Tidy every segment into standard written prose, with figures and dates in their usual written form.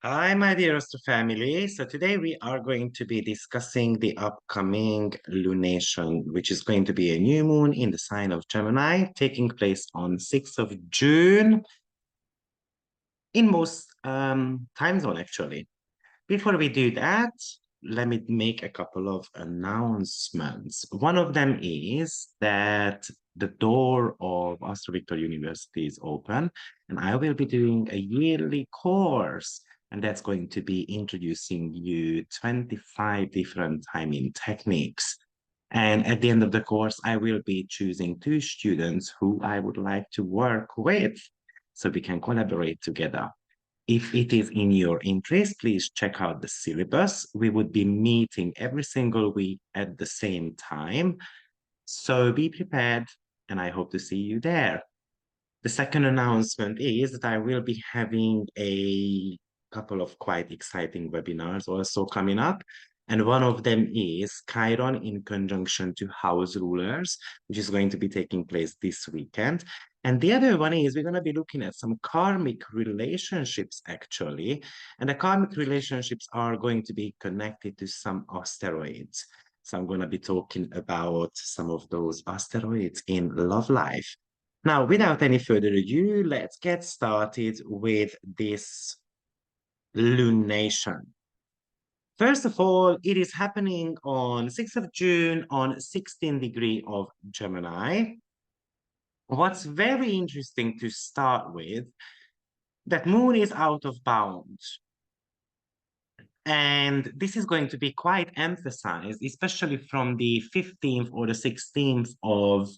Hi, my dear Astro family. So today we are going to be discussing the upcoming lunation, which is going to be a new moon in the sign of Gemini, taking place on 6th of June in most time zone, actually. Before we do that, let me make a couple of announcements. One of them is that the door of AstroViktor University is open, and I will be doing a yearly course, and that's going to be introducing you 25 different timing techniques. And at the end of the course, I will be choosing two students who I would like to work with so we can collaborate together. If it is in your interest, please check out the syllabus. We would be meeting every single week at the same time. So be prepared, and I hope to see you there. The second announcement is that I will be having a couple of quite exciting webinars also coming up. And one of them is Chiron in conjunction to house rulers, which is going to be taking place this weekend. And the other one is we're going to be looking at some karmic relationships, actually. And the karmic relationships are going to be connected to some asteroids. So I'm going to be talking about some of those asteroids in love life. Now, without any further ado, let's get started with this lunation. First of all, it is happening on 6th of June on 16 degree of Gemini. What's very interesting to start with, that moon is out of bounds. And this is going to be quite emphasized, especially from the 15th or the 16th of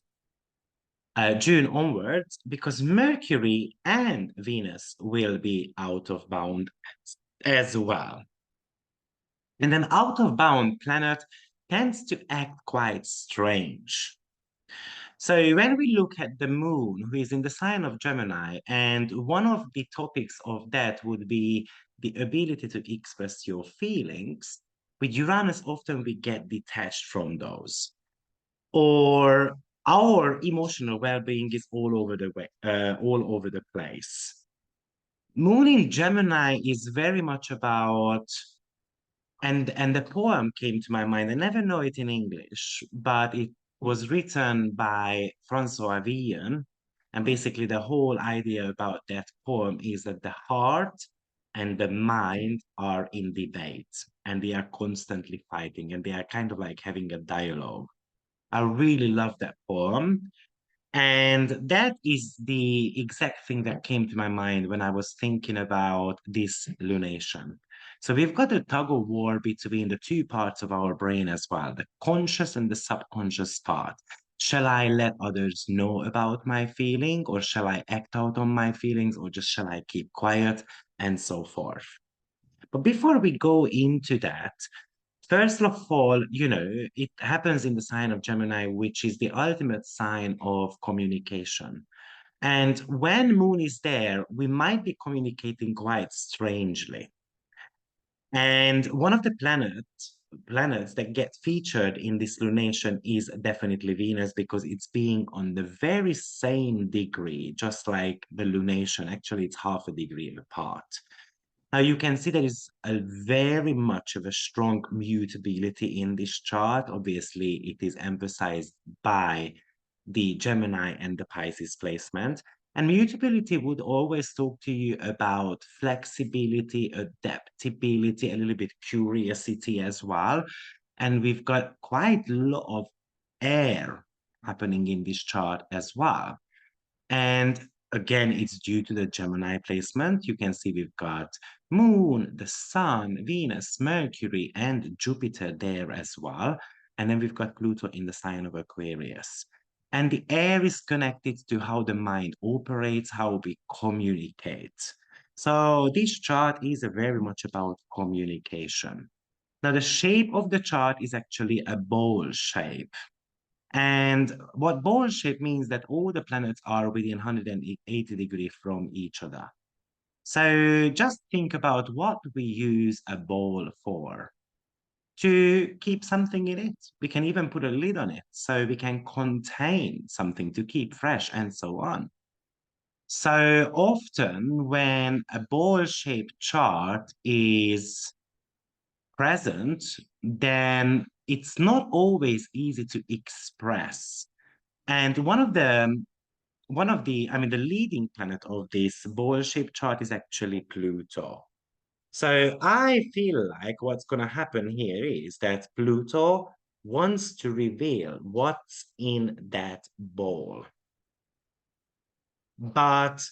June onwards, because Mercury and Venus will be out of bound as well. And an out of bound planet tends to act quite strange. So when we look at the moon, who is in the sign of Gemini, and one of the topics of that would be the ability to express your feelings, with Uranus, often we get detached from those. Or our emotional well-being is all over the place. Moon in Gemini is very much about, and the poem came to my mind. I never know it in English, but it was written by Francois Villon. And basically, the whole idea about that poem is that the heart and the mind are in debate, and they are constantly fighting, and they are kind of like having a dialogue. I really love that poem. And that is the exact thing that came to my mind when I was thinking about this lunation. So we've got a tug of war between the two parts of our brain as well, the conscious and the subconscious part. Shall I let others know about my feeling, or shall I act out on my feelings, or just shall I keep quiet, and so forth? But before we go into that, first of all, it happens in the sign of Gemini, which is the ultimate sign of communication. And when Moon is there, we might be communicating quite strangely. And one of the planets that get featured in this lunation is definitely Venus, because it's being on the very same degree, just like the lunation. Actually, it's half a degree apart. Now you can see there is a very much of a strong mutability in this chart. Obviously, it is emphasized by the Gemini and the Pisces placement. And mutability would always talk to you about flexibility, adaptability, a little bit curiosity as well. And we've got quite a lot of air happening in this chart as well. And again, it's due to the Gemini placement. You can see we've got Moon, the Sun, Venus, Mercury, and Jupiter there as well. And then we've got Pluto in the sign of Aquarius. And the air is connected to how the mind operates, how we communicate. So this chart is very much about communication. Now, the shape of the chart is actually a bowl shape. And what bowl shape means that all the planets are within 180 degrees from each other. So just think about what we use a bowl for. To keep something in it. We can even put a lid on it so we can contain something to keep fresh and so on. So often when a ball-shaped chart is present, then it's not always easy to express. And I mean, the leading planet of this ball-shaped chart is actually Pluto. So I feel like what's going to happen here is that Pluto wants to reveal what's in that ball. But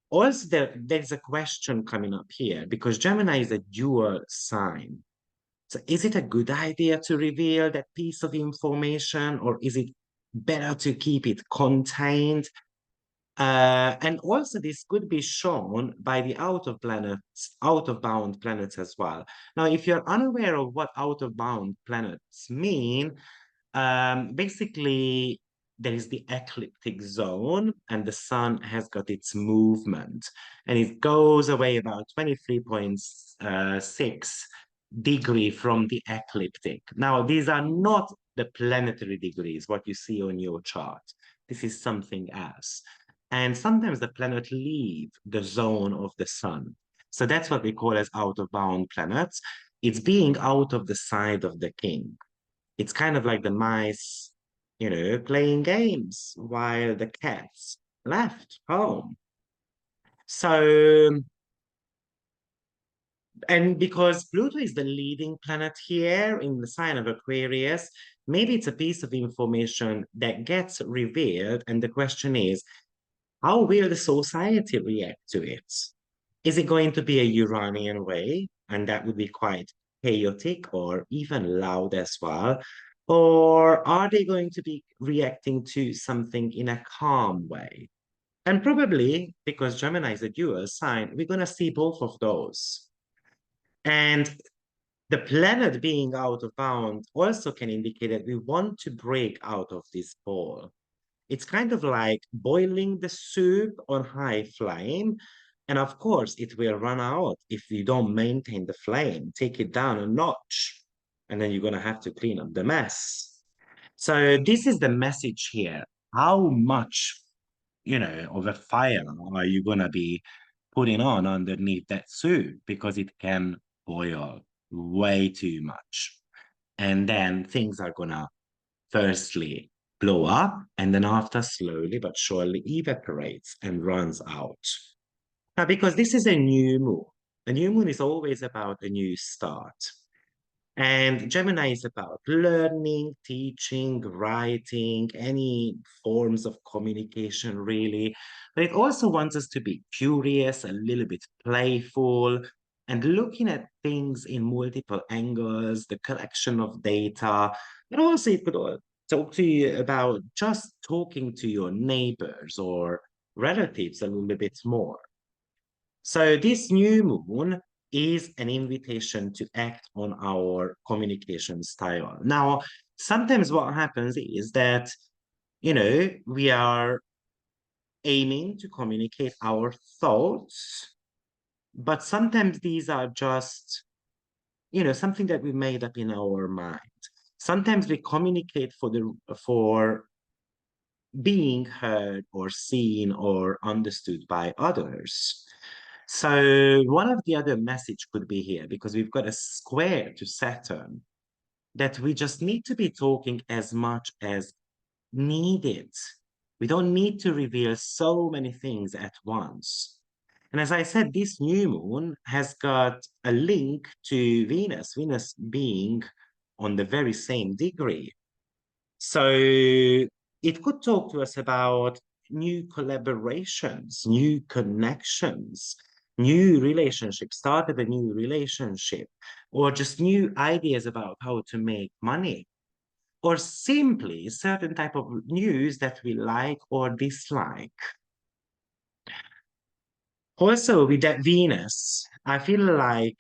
also there's a question coming up here because Gemini is a dual sign. So is it a good idea to reveal that piece of information, or is it better to keep it contained? And also this could be shown by the out of bound planets as well. Now, if you're unaware of what out of bound planets mean, basically, there is the ecliptic zone, and the sun has got its movement, and it goes away about 23.6 degree from the ecliptic. Now, these are not the planetary degrees, what you see on your chart. This is something else. And sometimes the planet leave the zone of the sun. So that's what we call as out of bound planets. It's being out of the side of the king. It's kind of like the mice, playing games while the cats left home. So, and because Pluto is the leading planet here in the sign of Aquarius, maybe it's a piece of information that gets revealed. And the question is, how will the society react to it? Is it going to be a Uranian way? And that would be quite chaotic or even loud as well. Or are they going to be reacting to something in a calm way? And probably because Gemini is a dual sign, we're going to see both of those. And the planet being out of bound also can indicate that we want to break out of this ball. It's kind of like boiling the soup on high flame. And of course, it will run out if you don't maintain the flame. Take it down a notch, and then you're going to have to clean up the mess. So this is the message here. How much, of a fire are you going to be putting on underneath that soup? Because it can boil way too much. And then things are going to firstly blow up, and then after slowly but surely evaporates and runs out. Now, because this is a new moon is always about a new start. And Gemini is about learning, teaching, writing, any forms of communication, really. But it also wants us to be curious, a little bit playful, and looking at things in multiple angles, the collection of data. And also, it could talk to you about just talking to your neighbors or relatives a little bit more. So this new moon is an invitation to act on our communication style. Now, sometimes what happens is that, we are aiming to communicate our thoughts, but sometimes these are just, something that we made up in our mind. Sometimes we communicate for being heard or seen or understood by others. So one of the other message could be here, because we've got a square to Saturn, that we just need to be talking as much as needed. We don't need to reveal so many things at once. And as I said, this new moon has got a link to Venus being on the very same degree. So it could talk to us about new collaborations, new connections, new relationships, started a new relationship, or just new ideas about how to make money, or simply certain type of news that we like or dislike. Also, with that Venus, I feel like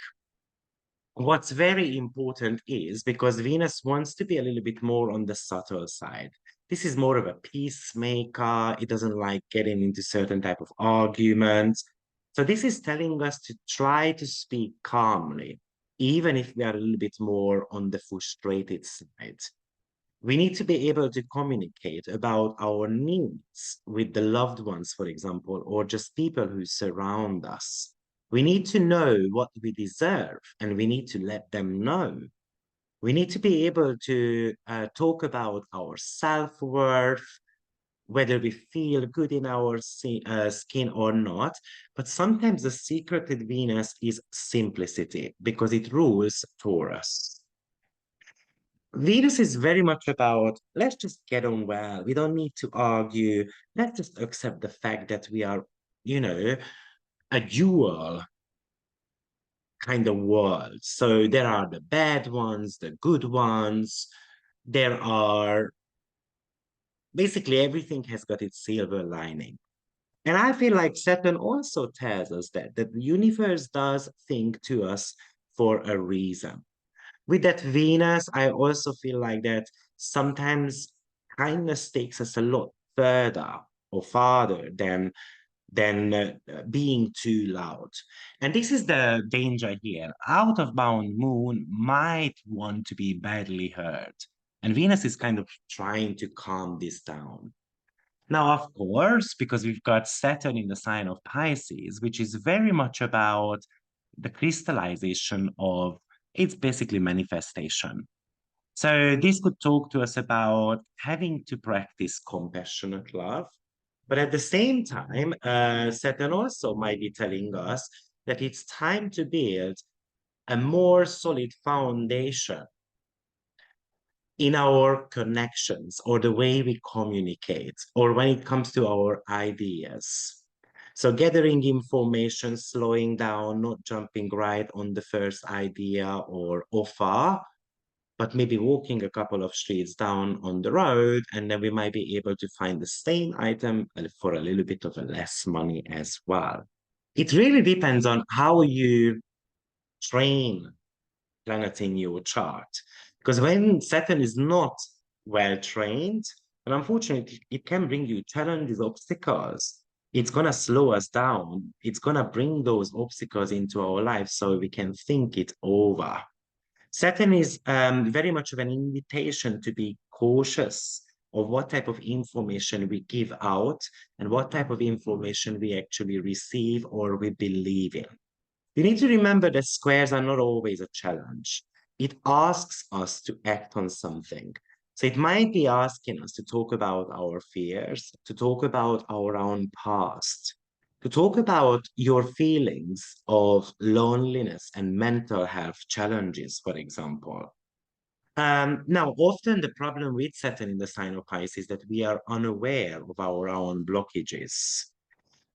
what's very important is because Venus wants to be a little bit more on the subtle side. This is more of a peacemaker. It doesn't like getting into certain type of arguments. So this is telling us to try to speak calmly, even if we are a little bit more on the frustrated side. We need to be able to communicate about our needs with the loved ones, for example, or just people who surround us. We need to know what we deserve and we need to let them know. We need to be able to talk about our self-worth, whether we feel good in our skin or not. But sometimes the secret with Venus is simplicity because it rules Taurus. Venus is very much about let's just get on well. We don't need to argue. Let's just accept the fact that we are, a dual kind of world. So there are the bad ones, the good ones. There are basically everything has got its silver lining. And I feel like Saturn also tells us that the universe does think to us for a reason. With that Venus, I also feel like that sometimes kindness takes us a lot further or farther than being too loud. And this is the danger here. Out of bound moon might want to be badly heard. And Venus is kind of trying to calm this down. Now, of course, because we've got Saturn in the sign of Pisces, which is very much about the crystallization of it's basically manifestation. So this could talk to us about having to practice compassionate love. But at the same time, Saturn also might be telling us that it's time to build a more solid foundation in our connections or the way we communicate or when it comes to our ideas. So gathering information, slowing down, not jumping right on the first idea or offer, but maybe walking a couple of streets down on the road, and then we might be able to find the same item for a little bit of a less money as well. It really depends on how you train planet in your chart. Because when Saturn is not well trained, and unfortunately, it can bring you challenges, obstacles. It's going to slow us down. It's going to bring those obstacles into our life so we can think it over. Saturn is very much of an invitation to be cautious of what type of information we give out and what type of information we actually receive or we believe in. You need to remember that squares are not always a challenge. It asks us to act on something. So it might be asking us to talk about our fears, to talk about our own past, to talk about your feelings of loneliness and mental health challenges, for example. Now, often the problem with Saturn in the sign of Pisces is that we are unaware of our own blockages.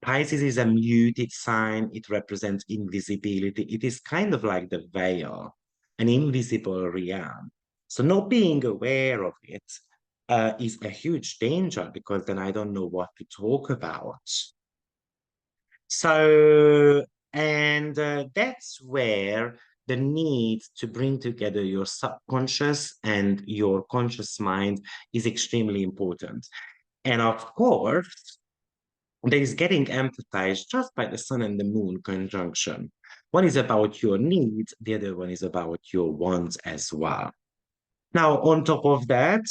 Pisces is a muted sign. It represents invisibility. It is kind of like the veil, an invisible realm. So not being aware of it is a huge danger because then I don't know what to talk about. So, and that's where the need to bring together your subconscious and your conscious mind is extremely important. And of course, that is getting emphasized just by the sun and the moon conjunction. One is about your needs, the other one is about your wants as well. Now, on top of that,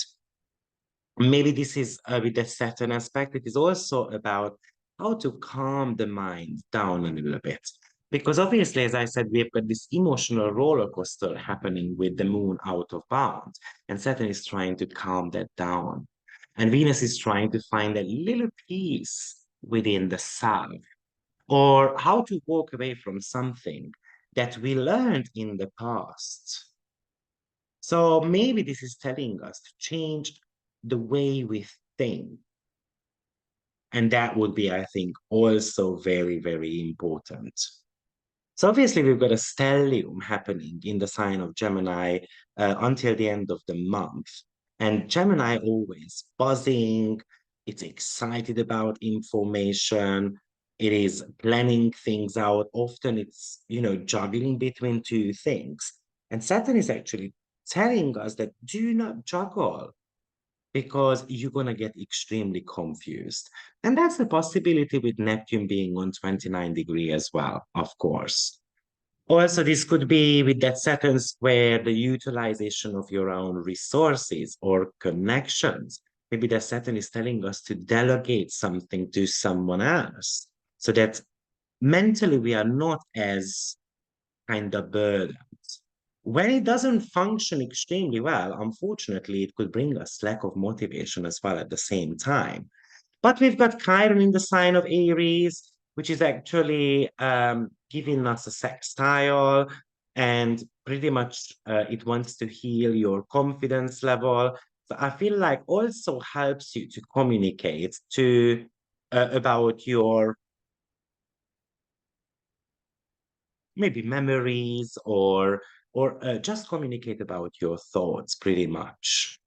maybe this is with the Saturn aspect, it is also about how to calm the mind down a little bit. Because obviously, as I said, we have got this emotional roller coaster happening with the moon out of bounds, and Saturn is trying to calm that down. And Venus is trying to find a little peace within the self, or how to walk away from something that we learned in the past. So maybe this is telling us to change the way we think. And that would be, I think, also very, very important. So obviously we've got a stellium happening in the sign of Gemini until the end of the month. And Gemini always buzzing, it's excited about information, it is planning things out. Often it's, juggling between two things. And Saturn is actually telling us that do not juggle because you're going to get extremely confused. And that's a possibility with Neptune being on 29 degree as well, of course. Also, this could be with that Saturn square, the utilization of your own resources or connections. Maybe the Saturn is telling us to delegate something to someone else so that mentally we are not as kind of burdened. When it doesn't function extremely well, unfortunately, it could bring us lack of motivation as well at the same time. But we've got Chiron in the sign of Aries, which is actually giving us a sextile, and pretty much it wants to heal your confidence level. So I feel like also helps you to communicate to about your maybe memories or just communicate about your thoughts pretty much.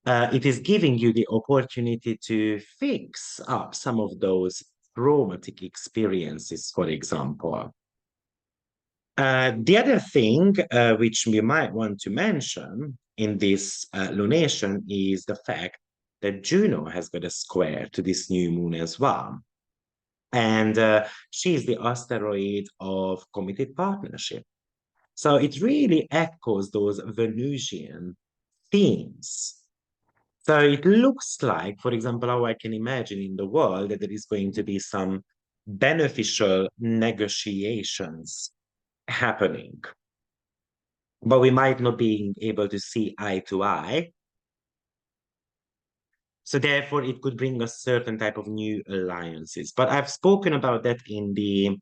It is giving you the opportunity to fix up some of those traumatic experiences, for example. The other thing which we might want to mention in this lunation is the fact that Juno has got a square to this new moon as well. And she is the asteroid of committed partnership. So it really echoes those Venusian themes. So it looks like, for example, how I can imagine in the world that there is going to be some beneficial negotiations happening, but we might not be able to see eye to eye. So therefore, it could bring us certain type of new alliances. But I've spoken about that in the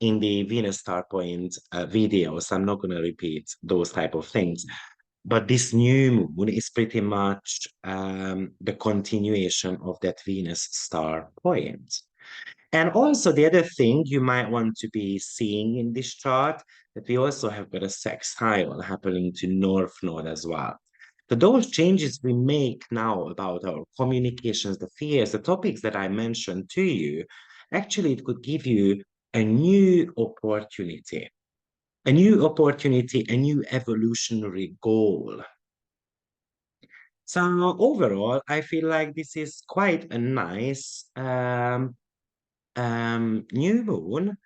Venus Star Point video, so I'm not going to repeat those type of things. But this new moon is pretty much the continuation of that Venus star point. And also the other thing you might want to be seeing in this chart, that we also have got a sextile happening to North Node as well. So those changes we make now about our communications, the fears, the topics that I mentioned to you, actually it could give you a new opportunity, a new evolutionary goal. So overall, I feel like this is quite a nice new moon.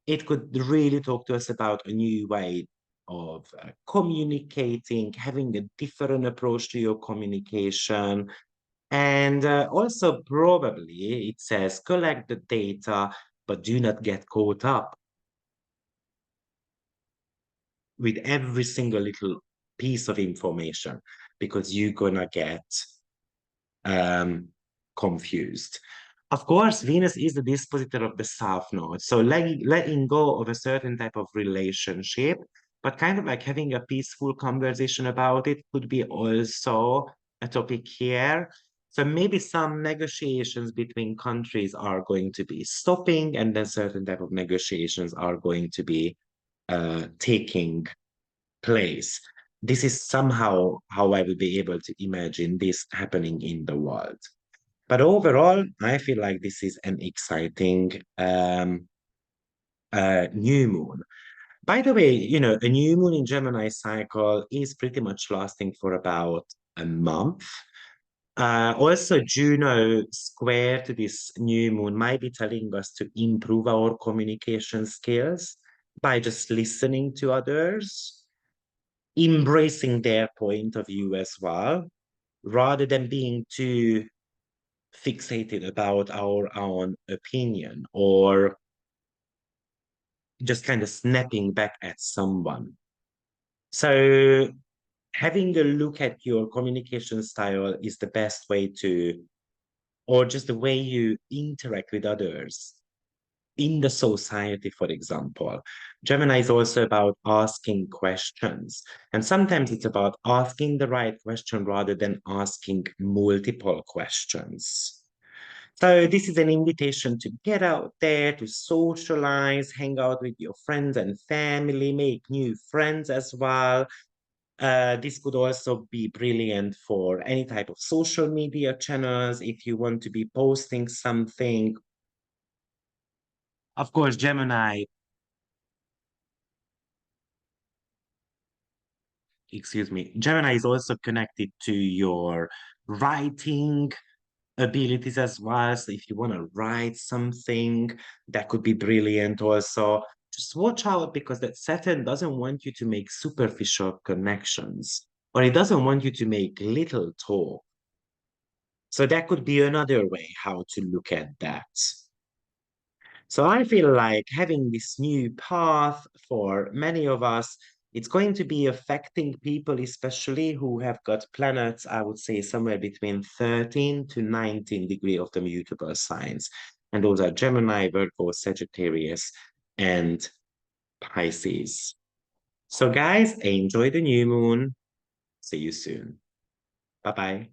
It could really talk to us about a new way of communicating, having a different approach to your communication. And also, probably it says collect the data, but do not get caught up with every single little piece of information because you're gonna get um, confused. Of course, Venus is the dispositor of the South Node. So letting go of a certain type of relationship, but kind of like having a peaceful conversation about it could be also a topic here. So maybe some negotiations between countries are going to be stopping, and then certain type of negotiations are going to be taking place. This is somehow how I would be able to imagine this happening in the world. But overall, I feel like this is an exciting new moon. By the way, you know, a new moon in Gemini cycle is pretty much lasting for about a month. Also, Juno square to this new moon might be telling us to improve our communication skills by just listening to others, embracing their point of view as well, rather than being too fixated about our own opinion or just kind of snapping back at someone. So having a look at your communication style is the best way to, or just the way you interact with others in the society, for example. Gemini is also about asking questions. And sometimes it's about asking the right question rather than asking multiple questions. So this is an invitation to get out there, to socialize, hang out with your friends and family, make new friends as well. This could also be brilliant for any type of social media channels if you want to be posting something. Of course, Gemini, excuse me, Gemini is also connected to your writing abilities as well. So if you want to write something, that could be brilliant also. just watch out because that Saturn doesn't want you to make superficial connections, or it doesn't want you to make little talk. So that could be another way how to look at that. So I feel like having this new path for many of us, it's going to be affecting people, especially who have got planets, I would say somewhere between 13 to 19 degree of the mutable signs. And those are Gemini, Virgo, Sagittarius, and Pisces. So guys, enjoy the new moon. See you soon. Bye-bye.